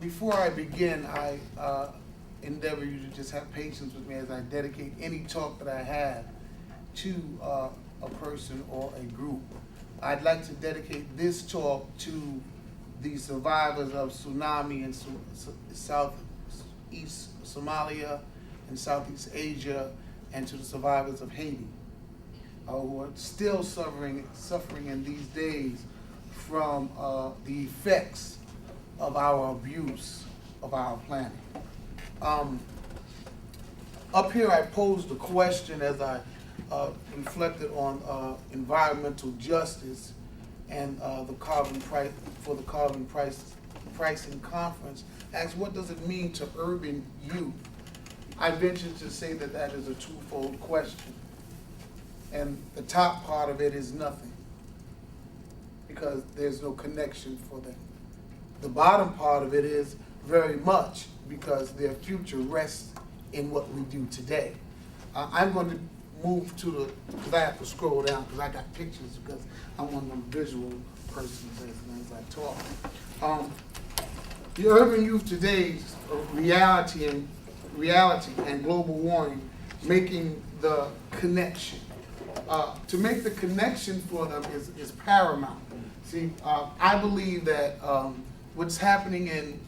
before I begin, I endeavor you to just have patience with me as I dedicate any talk that I have to a person or a group. I'd like to dedicate this talk to the survivors of tsunami in Southeast Somalia and Southeast Asia, and to the survivors of Haiti, who are still suffering in these days from the effects of our abuse of our planet. Up here I posed a question as I reflected on environmental justice and the carbon pricing conference. Asked, what does it mean to urban youth? I venture to say that that is a twofold question. And the top part of it is nothing, because there's no connection for them. The bottom part of it is very much, because their future rests in what we do today. I'm going to move to the, because I have to scroll down because I got pictures, because I'm one of them visual persons as I talk. The urban youth today's reality and global warming, making the connection. To make the connection for them is paramount. See, I believe that what's happening in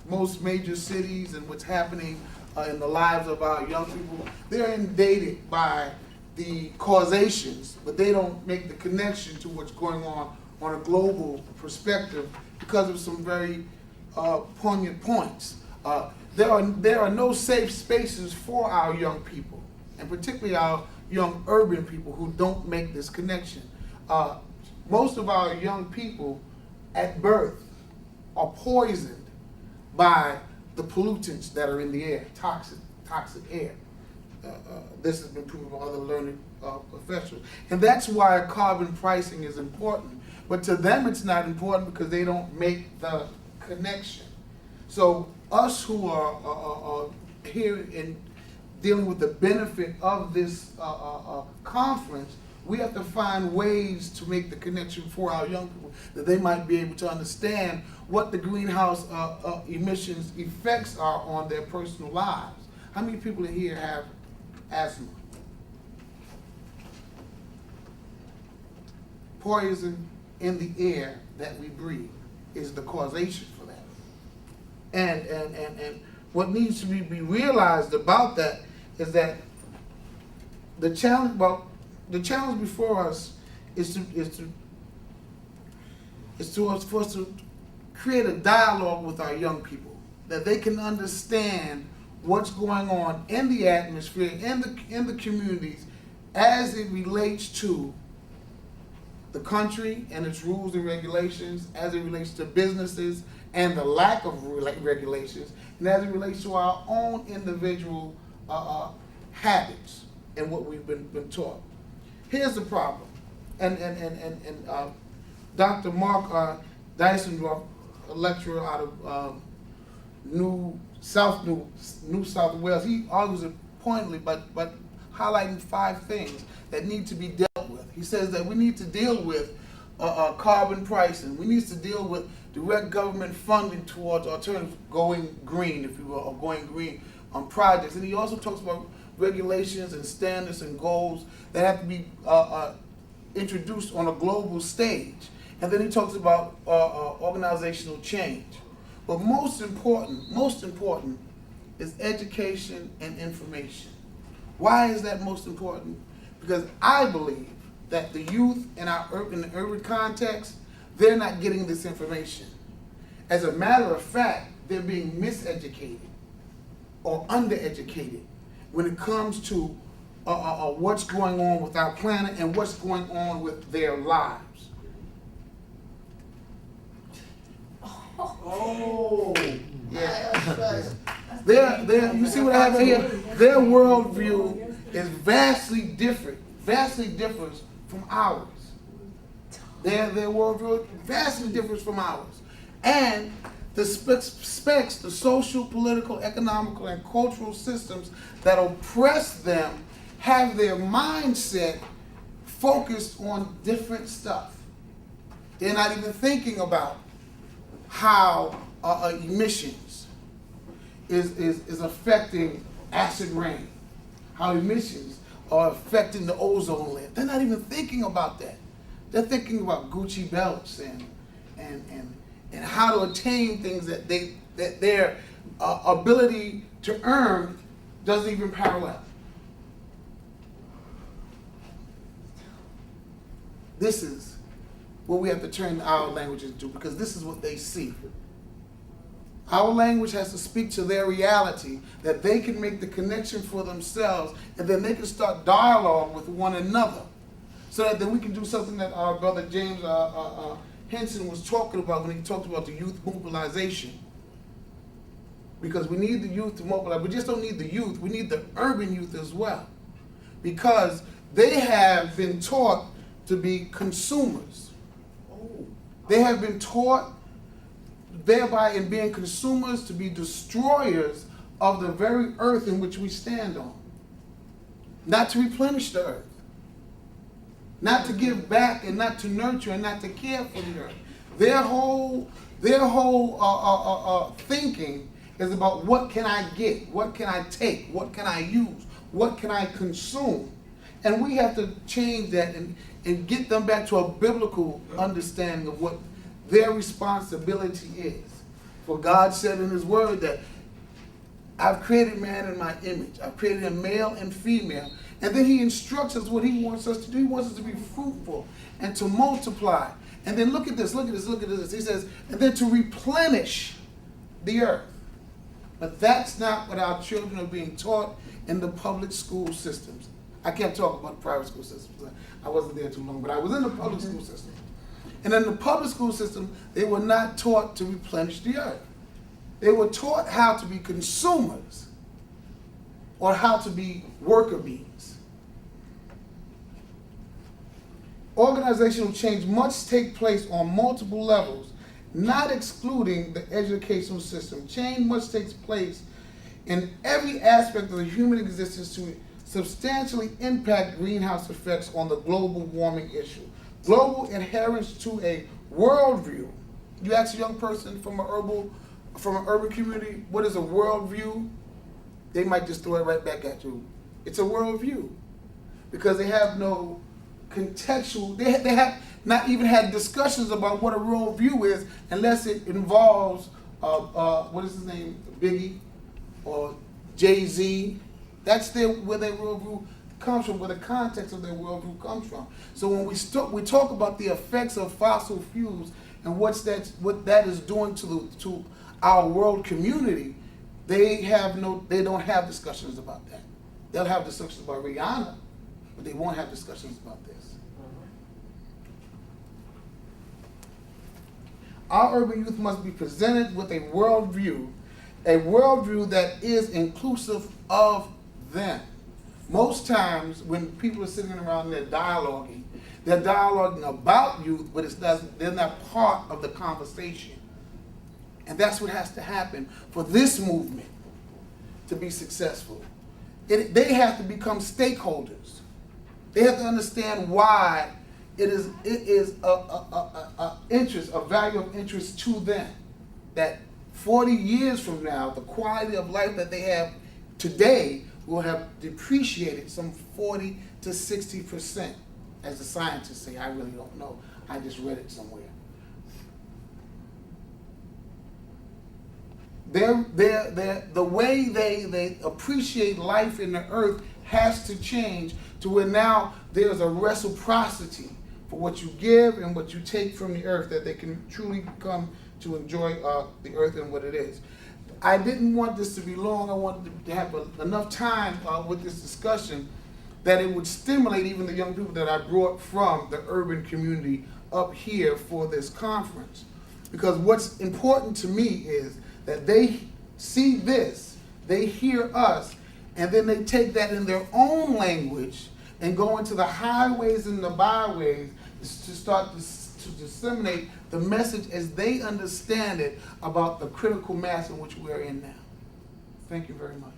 most major cities and what's happening in the lives of our young people, they're inundated by the causations, but they don't make the connection to what's going on a global perspective because of some very poignant points. There are no safe spaces for our young people, and particularly our young urban people who don't make this connection. Most of our young people at birth are poisoned by the pollutants that are in the air, toxic air. This has been proven by other learned professionals. And that's why carbon pricing is important. But to them it's not important because they don't make the connection. So us who are here in dealing with the benefit of this conference, we have to find ways to make the connection for our young people, that they might be able to understand what the greenhouse emissions effects are on their personal lives. How many people in here have asthma? Poison in the air that we breathe is the causation for that. And what needs to be realized about that is that the challenge before us is for us to create a dialogue with our young people, that they can understand what's going on in the atmosphere, in the communities, as it relates to the country and its rules and regulations, as it relates to businesses and the lack of regulations, and as it relates to our own individual habits and what we've been taught. Here's the problem, and Dr. Mark Dysendorf, a lecturer out of New South Wales, he argues it pointedly, but highlighting 5 things that need to be dealt with. He says that we need to deal with carbon pricing. We need to deal with direct government funding towards alternatives, going green, if you will, or going green on projects. And he also talks about regulations and standards and goals that have to be introduced on a global stage. And then he talks about organizational change. But most important is education and information. Why is that most important? Because I believe that the youth in the urban context, they're not getting this information. As a matter of fact, they're being miseducated or undereducated when it comes to what's going on with our planet and what's going on with their lives. Oh, yeah. You see what I have here? Their worldview is vastly different from ours. Their worldview vastly different from ours. And the specs, the social, political, economical, and cultural systems that oppress them have their mindset focused on different stuff. They're not even thinking about how emissions is affecting acid rain, how emissions are affecting the ozone layer. They're not even thinking about that. They're thinking about Gucci belts and how to attain things that their ability to earn doesn't even parallel. This is what we have to turn our language into, because this is what they see. Our language has to speak to their reality, that they can make the connection for themselves, and then they can start dialogue with one another, so that then we can do something that our brother James Henson was talking about when he talked about the youth mobilization. Because we need the youth to mobilize. We just don't need the youth, we need the urban youth as well. Because they have been taught to be consumers. They have been taught, thereby in being consumers, to be destroyers of the very earth in which we stand on. Not to replenish the earth. Not to give back, and not to nurture, and not to care for the earth. Their whole thinking is about what can I get, what can I take, what can I use, what can I consume. And we have to change that and get them back to a biblical understanding of what their responsibility is. For God said in his word that I've created man in my image. I've created a male and female. And then he instructs us what he wants us to do. He wants us to be fruitful and to multiply. And then look at this, look at this, look at this. He says, and then to replenish the earth. But that's not what our children are being taught in the public school systems. I can't talk about the private school systems. I wasn't there too long, but I was in the public school system. And in the public school system, they were not taught to replenish the earth. They were taught how to be consumers or how to be worker bees. Organizational change must take place on multiple levels, not excluding the educational system. Change must take place in every aspect of the human existence to substantially impact greenhouse effects on the global warming issue. Global adherence to a worldview. You ask a young person from an urban community, what is a worldview? They might just throw it right back at you. It's a worldview. Because they have no contextual, they have not even had discussions about what a worldview is unless it involves, what is his name, Biggie or Jay-Z. That's where their worldview comes from, where the context of their worldview comes from. So when we talk about the effects of fossil fuels and what that is doing to our world community, they don't have discussions about that. They'll have discussions about Rihanna, but they won't have discussions about this. Our urban youth must be presented with a worldview that is inclusive of them. Most times when people are sitting around and they're dialoguing about youth, but they're not part of the conversation. And that's what has to happen for this movement to be successful. They have to become stakeholders. They have to understand why it is a value of interest to them. That 40 years from now, the quality of life that they have today will have depreciated some 40 to 60%. As the scientists say, I really don't know. I just read it somewhere. The way they appreciate life in the earth has to change to where now there's a reciprocity for what you give and what you take from the earth, that they can truly come to enjoy the earth and what it is. I didn't want this to be long. I wanted to have enough time with this discussion that it would stimulate even the young people that I brought from the urban community up here for this conference. Because what's important to me is that they see this, they hear us, and then they take that in their own language and go into the highways and the byways to start to disseminate the message as they understand it about the critical mass in which we're in now. Thank you very much.